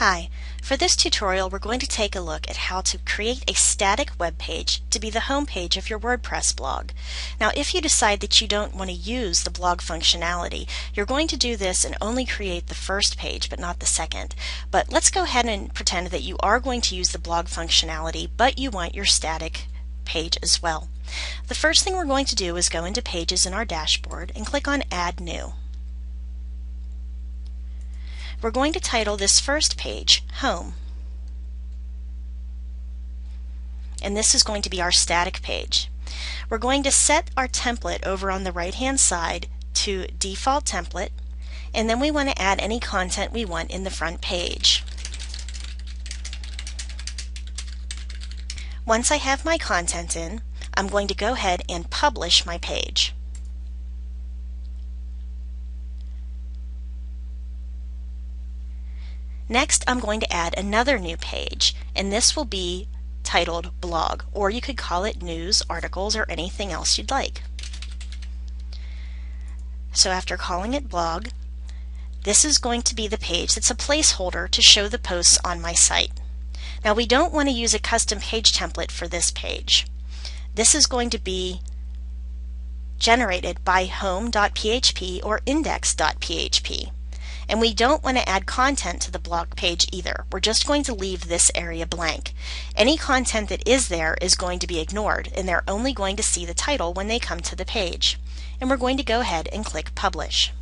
Hi, for this tutorial we're going to take a look at how to create a static web page to be the home page of your WordPress blog. Now if you decide that you don't want to use the blog functionality, you're going to do this and only create the first page but not the second. But let's go ahead and pretend that you are going to use the blog functionality but you want your static page as well. The first thing we're going to do is go into Pages in our dashboard and click on Add New. We're going to title this first page Home. And this is going to be our static page. We're going to set our template over on the right hand side to default template, and then we want to add any content we want in the front page. Once I have my content in, I'm going to go ahead and publish my page. Next, I'm going to add another new page, and this will be titled Blog, or you could call it News, Articles, or anything else you'd like. So after calling it Blog, this is going to be the page that's a placeholder to show the posts on my site. Now we don't want to use a custom page template for this page. This is going to be generated by home.php or index.php. And we don't want to add content to the blog page either. We're just going to leave this area blank. Any content that is there is going to be ignored, and they're only going to see the title when they come to the page. And we're going to go ahead and click Publish.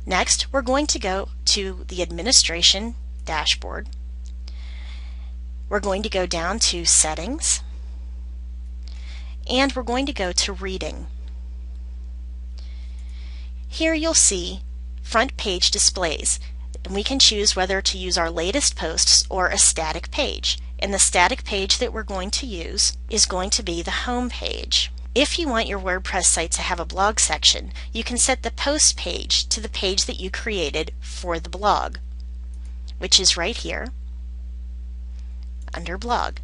Next, we're going to go to the Administration dashboard. We're going to go down to Settings, and we're going to go to Reading. Here you'll see front page displays, and we can choose whether to use our latest posts or a static page. And the static page that we're going to use is going to be the home page. If you want your WordPress site to have a blog section, you can set the post page to the page that you created for the blog, which is right here under Blog.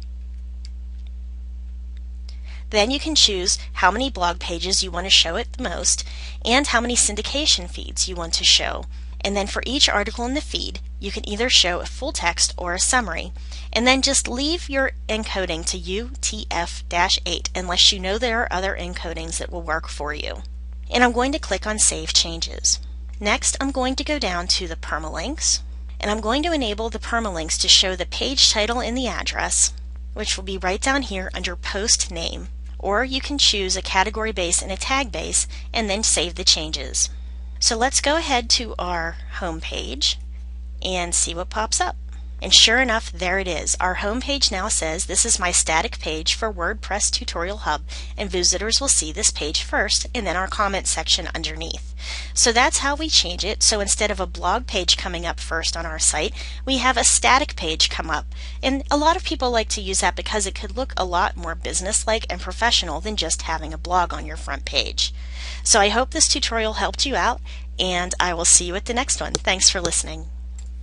Then you can choose how many blog pages you want to show it the most and how many syndication feeds you want to show. And then for each article in the feed, you can either show a full text or a summary. And then just leave your encoding to UTF-8 unless you know there are other encodings that will work for you. And I'm going to click on Save Changes. Next, I'm going to go down to the permalinks, and I'm going to enable the permalinks to show the page title and the address, which will be right down here under Post Name. Or you can choose a category base and a tag base and then save the changes. So let's go ahead to our home page and see what pops up. And sure enough, there it is. Our home page now says this is my static page for WordPress Tutorial Hub, and visitors will see this page first and then our comment section underneath. So that's how we change it. So instead of a blog page coming up first on our site, we have a static page come up. And a lot of people like to use that because it could look a lot more business-like and professional than just having a blog on your front page. So I hope this tutorial helped you out, and I will see you at the next one. Thanks for listening.